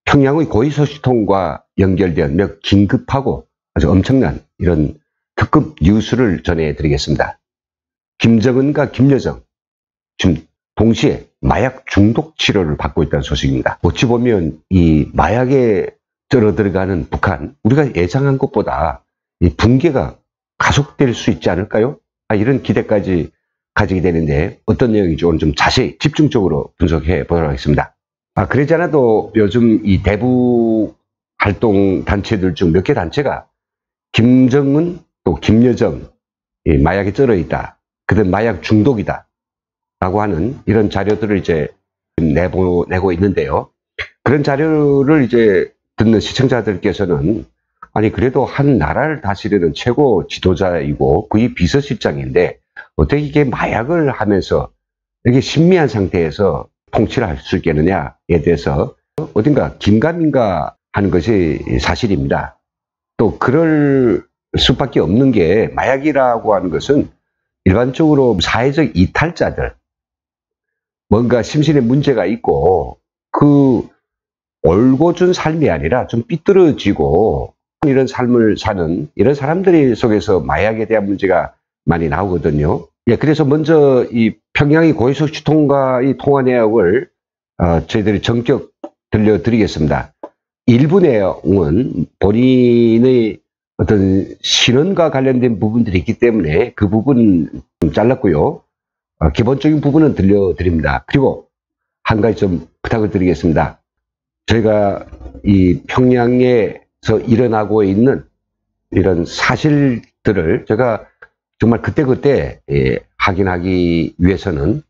평양의 고위소식통과 연결된 몇 긴급하고 아주 엄청난 이런 특급 뉴스를 전해드리겠습니다. 김정은과 김여정 지금 동시에 마약 중독 치료를 받고 있다는 소식입니다. 어찌 보면 이 마약에 들어가는 북한, 우리가 예상한 것보다 이 붕괴가 가속될 수 있지 않을까요? 이런 기대까지 가지게 되는데 어떤 내용인지 오늘 좀 자세히 집중적으로 분석해 보도록 하겠습니다. 그러지 않아도 요즘 이 대북 활동 단체들 중 몇 개 단체가 김정은 또 김여정 이 마약에 쩔어 있다. 그들 마약 중독이다. 라고 하는 이런 자료들을 이제 내고 있는데요. 그런 자료를 이제 듣는 시청자들께서는 아니 그래도 한 나라를 다스리는 최고 지도자이고 그의 비서실장인데 어떻게 이게 마약을 하면서 이렇게 신미한 상태에서 통치를 할 수 있겠느냐에 대해서 어딘가 긴가민가 하는 것이 사실입니다. 또 그럴 수밖에 없는 게 마약이라고 하는 것은 일반적으로 사회적 이탈자들, 뭔가 심신에 문제가 있고 그 올곧은 삶이 아니라 좀 삐뚤어지고 이런 삶을 사는 이런 사람들이 속에서 마약에 대한 문제가 많이 나오거든요. 그래서 먼저 이 평양의 고위소식통과 이 통화 내역을 저희들이 전격 들려드리겠습니다. 일부 내용은 본인의 어떤 신원과 관련된 부분들이 있기 때문에 그 부분은 좀 잘랐고요. 기본적인 부분은 들려드립니다. 그리고 한 가지 좀 부탁을 드리겠습니다. 저희가 이 평양에서 일어나고 있는 이런 사실들을 제가 정말 그때그때 확인하기 위해서는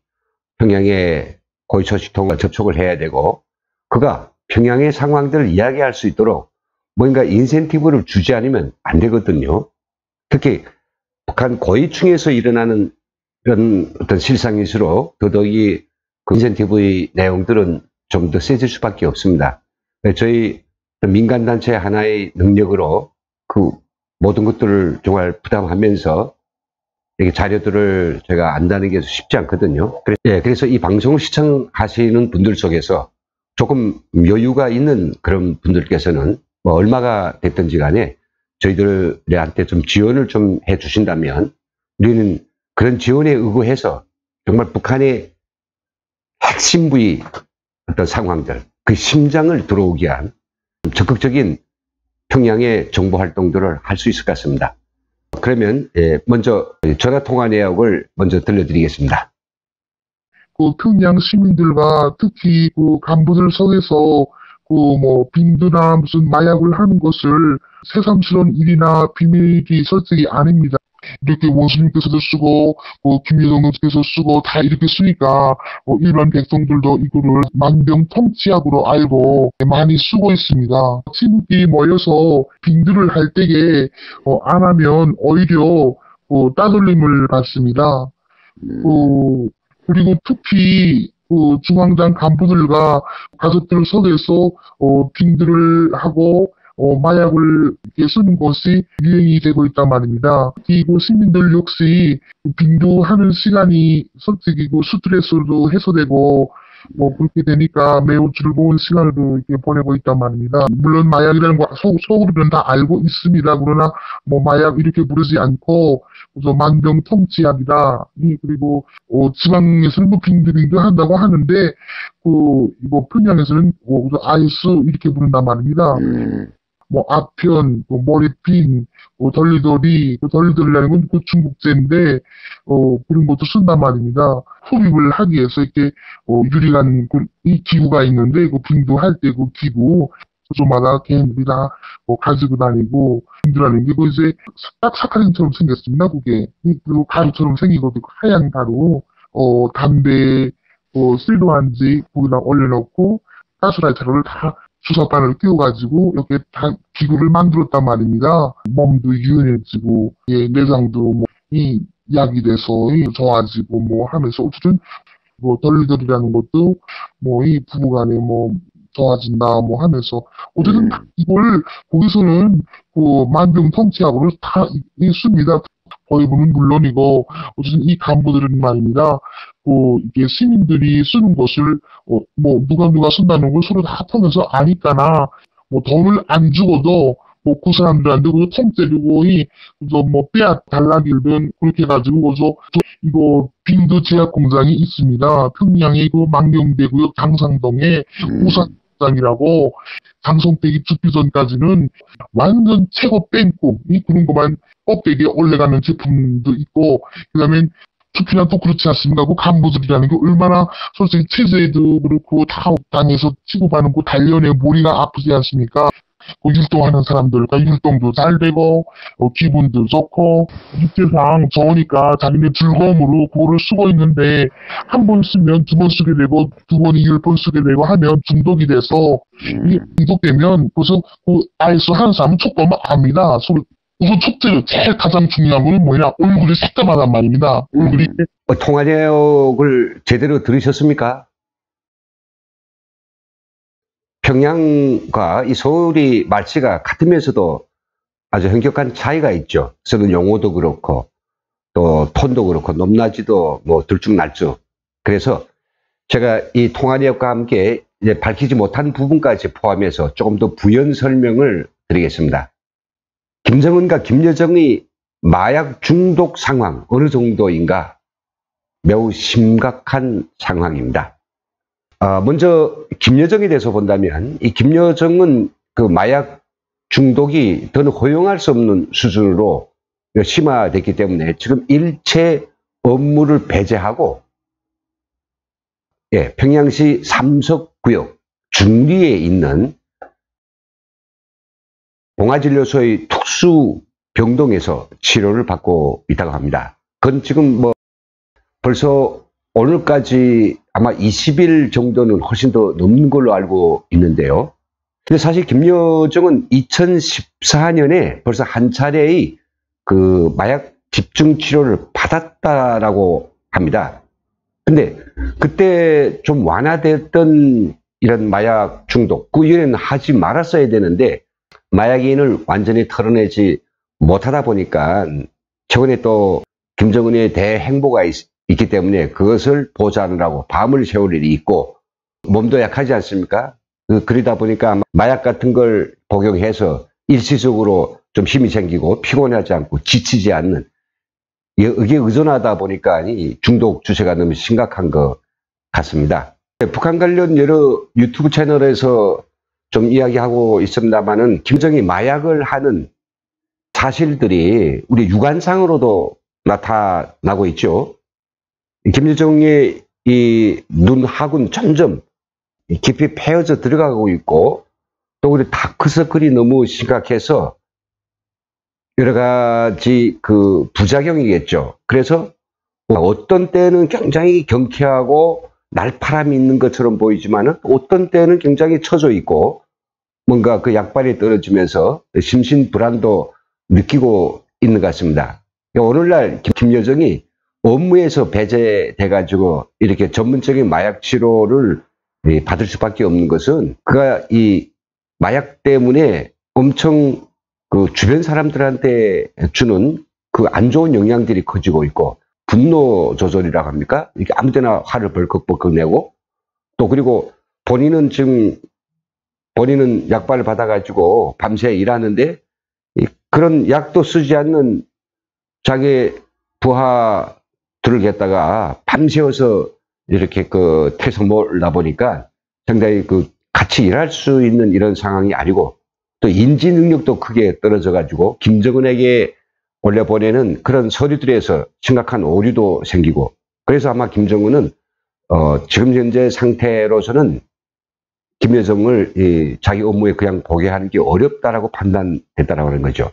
평양의 고위소식통과 접촉을 해야 되고 그가 평양의 상황들을 이야기할 수 있도록 뭔가 인센티브를 주지 않으면 안 되거든요. 특히 북한 고위층에서 일어나는 이런 어떤 실상일수록 더더욱이 그 인센티브의 내용들은 좀 더 세질 수밖에 없습니다. 저희 민간단체 하나의 능력으로 그 모든 것들을 정말 부담하면서 이렇게 자료들을 제가 안다는 게 쉽지 않거든요. 그래서 이 방송을 시청하시는 분들 속에서 조금 여유가 있는 그런 분들께서는 뭐 얼마가 됐든지 간에 저희들한테 좀 지원을 좀 해 주신다면 우리는 그런 지원에 의거해서 정말 북한의 핵심 부위 어떤 상황들, 그 심장을 들어오게 한 적극적인 평양의 정보 활동들을 할 수 있을 것 같습니다. 그러면 먼저 전화통화 내역을 먼저 들려드리겠습니다. 그 평양 시민들과 특히 그 간부들 속에서 그 뭐 빈드나 무슨 마약을 하는 것을 새삼스러운 일이나 비밀이 설정이 아닙니다. 이렇게 원수님께서도 쓰고 김여정께서 쓰고 다 이렇게 쓰니까 일반 백성들도 이거를 만병통치약으로 알고 많이 쓰고 있습니다. 친구끼리 모여서 빙두를 할 때에 안 하면 오히려 따돌림을 받습니다. 그리고 특히 중앙당 간부들과 가족들 속에서 빙두를 하고 마약을 쓰는 것이 유행이 되고 있단 말입니다. 그리고 시민들 역시 빙두하는 시간이 솔직히 스트레스도 해소되고 그렇게 되니까 매우 즐거운 시간을 이렇게 보내고 있단 말입니다. 물론 마약이라는 거 속으로는 다 알고 있습니다. 그러나 마약 이렇게 부르지 않고 만병통치약이다. 그리고 지방에서는 빙두 한다고 하는데 평양에서는 아이스 이렇게 부른단 말입니다. 아편, 머리핀, 덜리덜이라는 건 중국제인데, 그런 것도 쓴단 말입니다. 흡입을 하기 위해서 이렇게, 유리관, 이 기구가 있는데, 빙두할 때 기구, 저마다 개인들이 다 가지고 다니고, 빙두라는 게, 이제, 딱 사카린처럼 생겼습니다, 그게. 그리고 가루처럼 생기거든요, 하얀 가루. 담배, 실도한지 거기다 올려놓고, 가스라이터를 다 주사바늘 끼워가지고 이렇게 다 기구를 만들었단 말입니다. 몸도 유연해지고 내장도 이 약이 돼서 좋아지고 하면서 어쨌든 덜리덜이라는 것도 이 부부간에 좋아진다 하면서 어쨌든 이걸 거기서는 만병통치약으로 다 씁니다. 거의부는 물론이고, 어쨌든 이 간부들은 말입니다. 이게 시민들이 쓰는 것을, 누가 쓴다는 걸 서로 다 통해서 아니까나, 돈을 안 주고도, 그 사람들한테 통 때리고, 빼앗달라길든, 그렇게 해가지고, 이거, 빙도 제약 공장이 있습니다. 평양의 망경대구역 당상동에 우산장이라고, 방송되기 죽기 전까지는 완전 최고 뺑국이 그런 것만 껍데기에 올라가는 제품도 있고, 그 다음에 특히나 또 그렇지 않습니까? 그 간부들이라는 게 얼마나 솔직히 체제도 그렇고 다 당해서 치고받는 단련에 머리가 아프지 않습니까? 율동하는 사람들과 율동도 잘 되고, 기분도 좋고, 육체상 좋으니까 자기네 즐거움으로 그거를 쓰고 있는데, 한 번 쓰면 두 번 쓰게 되고, 두 번이 10번 쓰게 되고 하면 중독이 돼서, 이게 중독되면, 그래서 아이스 하는 사람은 촉감을 압니다. 우선 첫째로 제일 가장 중요한 건 뭐냐? 얼굴이 새까맣단 말입니다. 얼굴이. 통화 내역을 제대로 들으셨습니까? 평양과 이 서울이 말씨가 같으면서도 아주 현격한 차이가 있죠. 쓰는 용어도 그렇고 또 톤도 그렇고 높낮이도 들쭉날쭉. 그래서 제가 이 통화 내역과 함께 이제 밝히지 못한 부분까지 포함해서 조금 더 부연 설명을 드리겠습니다. 김정은과 김여정의 마약 중독 상황 어느 정도인가? 매우 심각한 상황입니다. 먼저 김여정에 대해서 본다면 이 김여정은 그 마약 중독이 더는 허용할 수 없는 수준으로 심화됐기 때문에 지금 일체 업무를 배제하고 평양시 삼석구역 중리에 있는 봉화진료소의 특수병동에서 치료를 받고 있다고 합니다. 그건 지금 벌써 오늘까지 아마 20일 정도는 훨씬 더 넘는 걸로 알고 있는데요. 근데 사실 김여정은 2014년에 벌써 한 차례의 그 마약 집중 치료를 받았다라고 합니다. 근데 그때 좀 완화됐던 이런 마약 중독, 그 이후에는 하지 말았어야 되는데 마약인을 완전히 털어내지 못하다 보니까 최근에 또 김정은의 대행보가 있기 때문에 그것을 보좌하느라고 밤을 새울 일이 있고 몸도 약하지 않습니까? 그러다 보니까 마약 같은 걸 복용해서 일시적으로 좀 힘이 생기고 피곤하지 않고 지치지 않는 여기에 의존하다 보니까 이 중독 주세가 너무 심각한 것 같습니다. 북한 관련 여러 유튜브 채널에서 좀 이야기하고 있습니다만은 김정이 마약을 하는 사실들이 우리 육안상으로도 나타나고 있죠. 김여정의 이 눈하군 점점 깊이 패여져 들어가고 있고 또 우리 다크서클이 너무 심각해서 여러 가지 그 부작용이겠죠. 그래서 어떤 때는 굉장히 경쾌하고 날파람이 있는 것처럼 보이지만은 어떤 때는 굉장히 처져 있고 뭔가 그 약발이 떨어지면서 심신불안도 느끼고 있는 것 같습니다. 오늘날 김여정이 업무에서 배제돼 가지고 이렇게 전문적인 마약 치료를 받을 수밖에 없는 것은 그가 이 마약 때문에 엄청 그 주변 사람들한테 주는 그 안 좋은 영향들이 커지고 있고 분노 조절이라고 합니까? 이렇게 아무 데나 화를 벌컥벌컥 내고 또 그리고 본인은 약발을 받아가지고 밤새 일하는데 그런 약도 쓰지 않는 자기 부하들을 갖다가 밤새워서 이렇게 그 태서 몰다 보니까 상당히 그 같이 일할 수 있는 이런 상황이 아니고 또 인지 능력도 크게 떨어져 가지고 김정은에게 올려보내는 그런 서류들에서 심각한 오류도 생기고 그래서 아마 김정은은 지금 현재 상태로서는 김여정을 자기 업무에 그냥 보게 하는 게 어렵다라고 판단됐다라고 하는 거죠.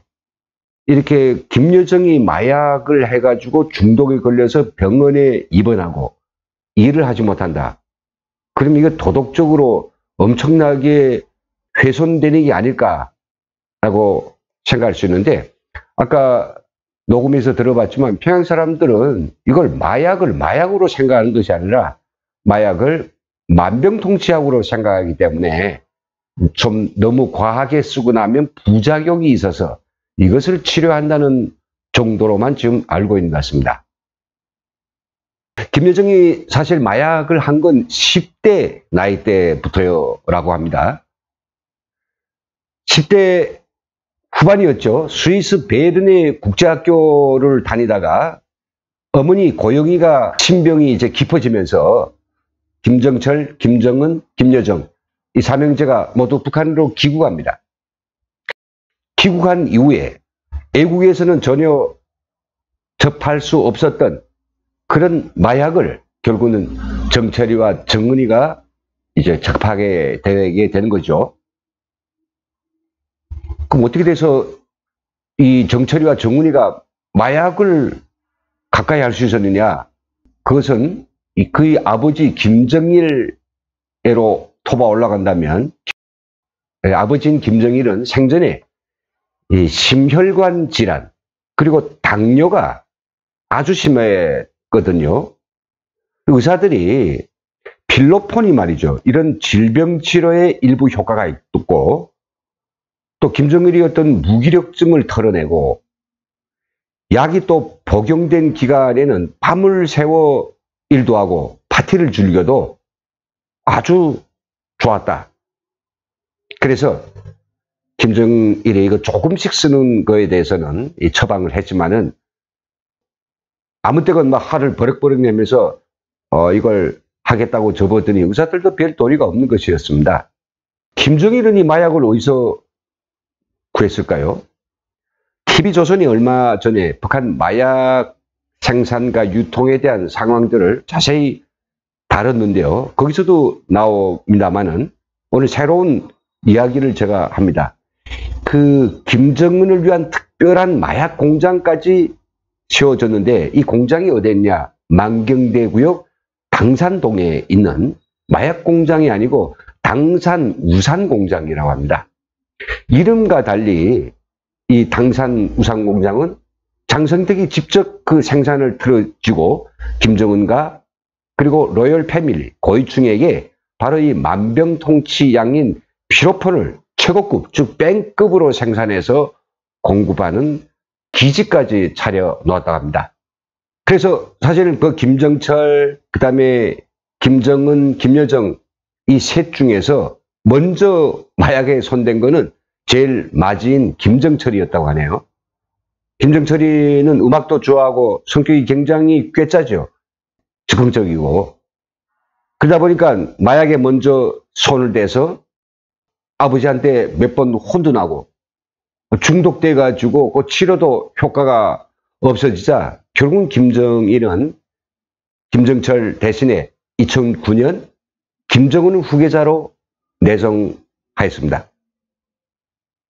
이렇게 김여정이 마약을 해가지고 중독에 걸려서 병원에 입원하고 일을 하지 못한다. 그럼 이거 도덕적으로 엄청나게 훼손되는 게 아닐까라고 생각할 수 있는데 아까 녹음에서 들어봤지만 평양 사람들은 이걸 마약을 마약으로 생각하는 것이 아니라 마약을 만병통치약으로 생각하기 때문에 좀 너무 과하게 쓰고 나면 부작용이 있어서 이것을 치료한다는 정도로만 지금 알고 있는 것 같습니다. 김여정이 사실 마약을 한 건 10대 나이 때부터라고 합니다. 10대 후반이었죠. 스위스 베른의 국제학교를 다니다가 어머니 고영이가 신병이 이제 깊어지면서 김정철, 김정은, 김여정 이 삼형제가 모두 북한으로 귀국합니다. 귀국한 이후에 애국에서는 전혀 접할 수 없었던 그런 마약을 결국은 정철이와 정은이가 이제 접하게 되게 되는 거죠. 그럼 어떻게 돼서 이 정철이와 정은이가 마약을 가까이 할 수 있었느냐? 그것은 그의 아버지 김정일애로 토바 올라간다면 아버지인 김정일은 생전에 이 심혈관 질환 그리고 당뇨가 아주 심했거든요. 의사들이 필로폰이 말이죠. 이런 질병 치료에 일부 효과가 있고 또 김정일이 어떤 무기력증을 털어내고 약이 또 복용된 기간에는 밤을 새워 일도 하고 파티를 즐겨도 아주 좋았다. 그래서 김정일이 이거 조금씩 쓰는 거에 대해서는 이 처방을 했지만은 아무 때건 막 화를 버럭버럭 내면서 이걸 하겠다고 접었더니 의사들도 별 도리가 없는 것이었습니다. 김정일은 이 마약을 어디서 구했을까요? TV조선이 얼마 전에 북한 마약 생산과 유통에 대한 상황들을 자세히 다뤘는데요. 거기서도 나옵니다만은 오늘 새로운 이야기를 제가 합니다. 그 김정은을 위한 특별한 마약 공장까지 세워졌는데 이 공장이 어디였냐? 만경대구역 당산동에 있는 마약 공장이 아니고 당산 우산 공장이라고 합니다. 이름과 달리 이 당산 우산 공장은 장성택이 직접 그 생산을 틀어주고 김정은과 그리고 로열 패밀리 고위층에게 바로 이 만병통치약인 피로폰을 최고급 즉 B급으로 생산해서 공급하는 기지까지 차려 놓았다고 합니다. 그래서 사실은 그 김정철 그다음에 김정은, 김여정 이 셋 중에서 먼저 마약에 손댄 거는 제일 맞이인 김정철이었다고 하네요. 김정철이는 음악도 좋아하고 성격이 굉장히 꾀짜죠. 즉흥적이고. 그러다 보니까 마약에 먼저 손을 대서 아버지한테 몇 번 혼도 나고 중독돼 가지고 그 치료도 효과가 없어지자 결국 김정일은 김정철 대신에 2009년 김정은 후계자로 내정하였습니다.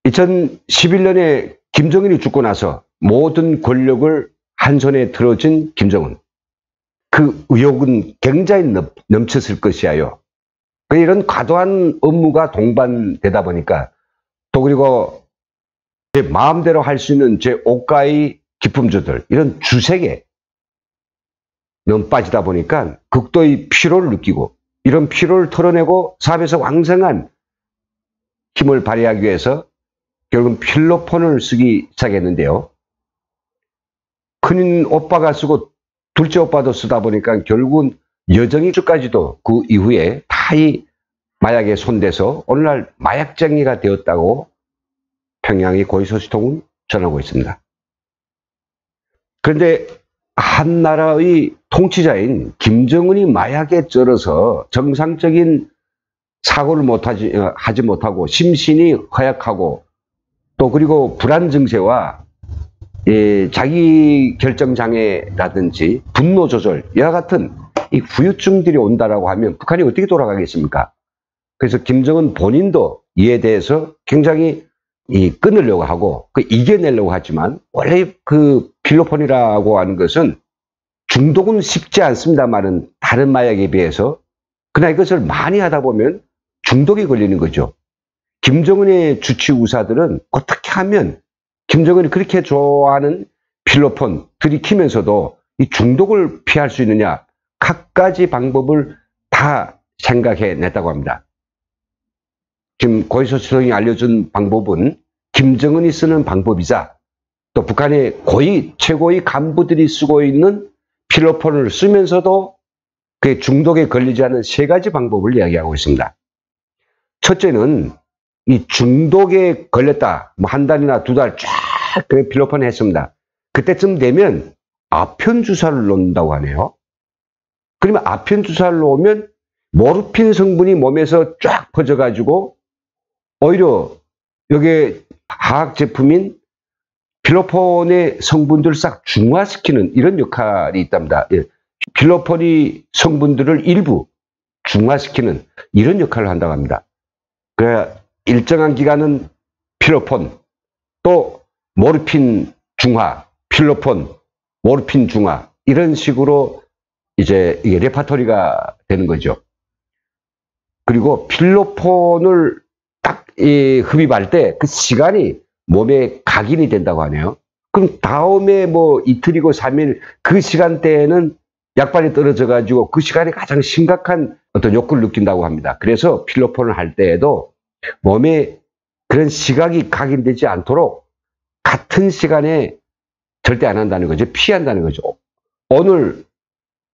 2011년에 김정일이 죽고 나서 모든 권력을 한 손에 들어준 김정은. 그 의욕은 굉장히 넘쳤을 것이야요. 이런 과도한 업무가 동반되다 보니까 또 그리고 제 마음대로 할 수 있는 제 옷가의 기품주들 이런 주색에 너무 빠지다 보니까 극도의 피로를 느끼고 이런 피로를 털어내고 사업에서 왕성한 힘을 발휘하기 위해서 결국은 필로폰을 쓰기 시작했는데요. 큰 오빠가 쓰고 둘째 오빠도 쓰다 보니까 결국은 여정이주까지도 그 이후에 다 이 마약에 손대서 오늘날 마약쟁이가 되었다고 평양의 고위소식통은 전하고 있습니다. 그런데 한 나라의 통치자인 김정은이 마약에 쩔어서 정상적인 사고를 하지 못하고 심신이 허약하고 또 그리고 불안 증세와 자기 결정 장애라든지 분노 조절 이와 같은 이 후유증들이 온다라고 하면 북한이 어떻게 돌아가겠습니까? 그래서 김정은 본인도 이에 대해서 굉장히 끊으려고 하고 이겨내려고 하지만 원래 그 필로폰이라고 하는 것은 중독은 쉽지 않습니다만은 다른 마약에 비해서 그러나 이것을 많이 하다 보면 중독이 걸리는 거죠. 김정은의 주치 의사들은 어떻게 하면 김정은이 그렇게 좋아하는 필로폰 들이키면서도 이 중독을 피할 수 있느냐 갖가지 방법을 다 생각해냈다고 합니다. 지금 고위소식통이 알려준 방법은 김정은이 쓰는 방법이자 또 북한의 최고의 간부들이 쓰고 있는 필로폰을 쓰면서도 그 중독에 걸리지 않은 세 가지 방법을 이야기하고 있습니다. 첫째는 이 중독에 걸렸다. 뭐 한 달이나 두 달 쫙 필로폰 했습니다. 그때쯤 되면 아편 주사를 놓는다고 하네요. 그러면 아편 주사를 놓으면 모르핀 성분이 몸에서 쫙 퍼져가지고 오히려 여기에 화학 제품인 필로폰의 성분들을 싹 중화시키는 이런 역할이 있답니다. 필로폰이 성분들을 일부 중화시키는 이런 역할을 한다고 합니다. 그래야 일정한 기간은 필로폰, 또 모르핀 중화, 필로폰, 모르핀 중화 이런 식으로 이제 이게 레파토리가 되는 거죠. 그리고 필로폰을 딱 흡입할 때 그 시간이 몸에 각인이 된다고 하네요. 그럼 다음에 뭐 이틀이고 3일 그 시간대에는 약발이 떨어져 가지고 그 시간에 가장 심각한 어떤 욕구를 느낀다고 합니다. 그래서 필로폰을 할 때에도 몸에 그런 시각이 각인되지 않도록 같은 시간에 절대 안 한다는 거죠. 피한다는 거죠. 오늘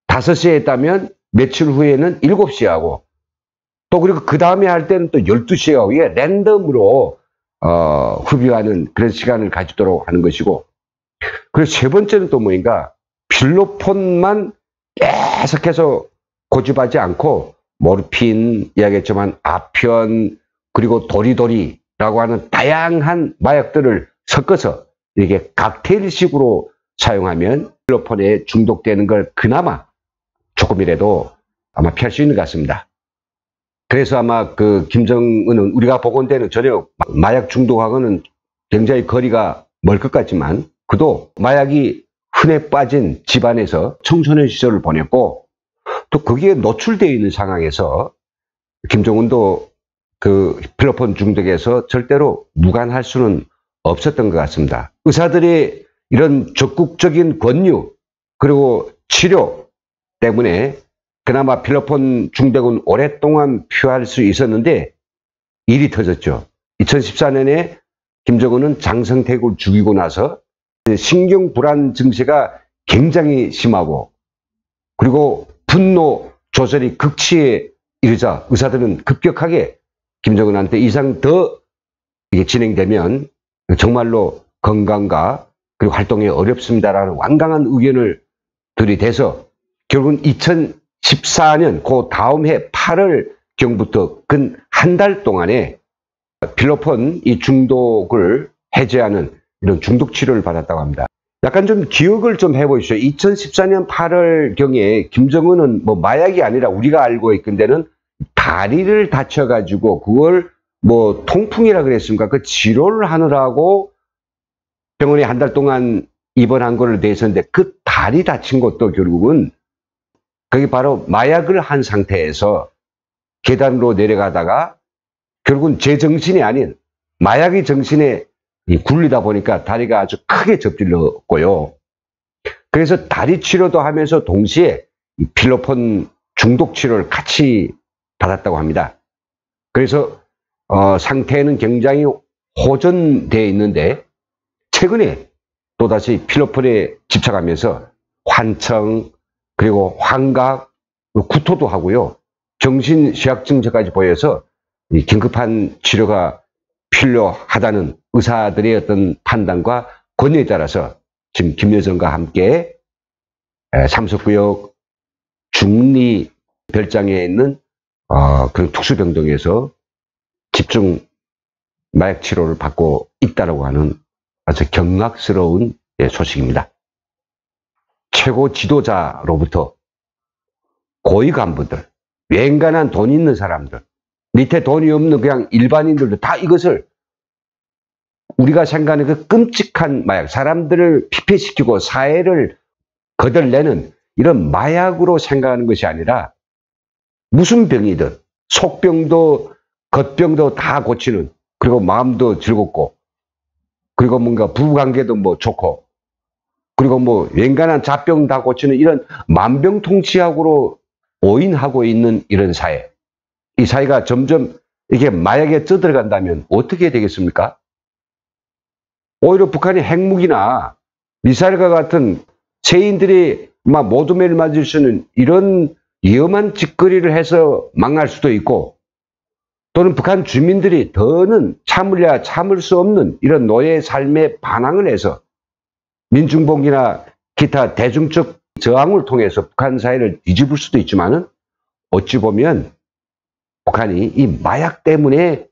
5시에 했다면 며칠 후에는 7시에 하고 또 그리고 그 다음에 할 때는 또 12시에 하고 이게 랜덤으로 흡입하는 그런 시간을 가지도록 하는 것이고, 그리고 세 번째는 또 뭐인가, 필로폰만 계속해서 고집하지 않고 모르핀 이야기했지만 아편 그리고 도리도리라고 하는 다양한 마약들을 섞어서 이게 칵테일식으로 사용하면 필로폰에 중독되는 걸 그나마 조금이라도 아마 피할 수 있는 것 같습니다. 그래서 아마 그 김정은은 우리가 보건대는 전혀 마약 중독하고는 굉장히 거리가 멀 것 같지만 그도 마약이 흔해 빠진 집안에서 청소년 시절을 보냈고 또 거기에 노출되어 있는 상황에서 김정은도 그 필로폰 중독에서 절대로 무관할 수는 없었던 것 같습니다. 의사들의 이런 적극적인 권유 그리고 치료 때문에 그나마 필로폰 중독은 오랫동안 피할 수 있었는데 일이 터졌죠. 2014년에 김정은은 장성택을 죽이고 나서 신경불안 증세가 굉장히 심하고 그리고 분노 조절이 극치에 이르자 의사들은 급격하게 김정은한테 이상 더 이게 진행되면 정말로 건강과 그리고 활동이 어렵습니다라는 완강한 의견을 들이대서 결국은 2014년 그 다음 해 8월경부터 근 한 달 동안에 필로폰 이 중독을 해제하는 이런 중독 치료를 받았다고 합니다. 약간 좀 기억을 좀 해보시죠. 2014년 8월경에 김정은은 뭐 마약이 아니라 우리가 알고 있건데는 다리를 다쳐가지고 그걸 뭐 통풍이라 그랬습니까? 그 치료를 하느라고 병원에 한 달 동안 입원한 거를 내셨는데 그 다리 다친 것도 결국은 그게 바로 마약을 한 상태에서 계단으로 내려가다가 결국은 제 정신이 아닌 마약의 정신에 굴리다 보니까 다리가 아주 크게 접질렀고요. 그래서 다리 치료도 하면서 동시에 필로폰 중독 치료를 같이 받았다고 합니다. 그래서 상태는 굉장히 호전되어 있는데 최근에 또다시 필로폰에 집착하면서 환청 그리고 환각, 구토도 하고요. 정신쇠약 증세까지 보여서 긴급한 치료가 필요하다는 의사들의 어떤 판단과 권유에 따라서 지금 김여정과 함께 삼석구역 중리 별장에 있는 그런 특수병동에서 집중 마약 치료를 받고 있다고 하는 아주 경악스러운 소식입니다. 최고 지도자로부터 고위 간부들, 웬간한 돈 있는 사람들, 밑에 돈이 없는 그냥 일반인들도 다 이것을 우리가 생각하는 그 끔찍한 마약, 사람들을 피폐시키고 사회를 거덜내는 이런 마약으로 생각하는 것이 아니라 무슨 병이든 속병도 겉병도 다 고치는, 그리고 마음도 즐겁고 그리고 뭔가 부부관계도 뭐 좋고 그리고 뭐 웬간한 잡병 다 고치는 이런 만병통치약으로 오인하고 있는 이런 사회, 이 사회가 점점 이게 마약에 쪄들어간다면 어떻게 되겠습니까? 오히려 북한이 핵무기나 미사일과 같은 세인들이 막 모두매를 맞을 수 있는 이런 위험한 짓거리를 해서 망할 수도 있고, 또는 북한 주민들이 더는 참으려야 참을 수 없는 이런 노예의 삶에 반항을 해서 민중봉기나 기타 대중적 저항을 통해서 북한 사회를 뒤집을 수도 있지만은, 어찌 보면 북한이 이 마약 때문에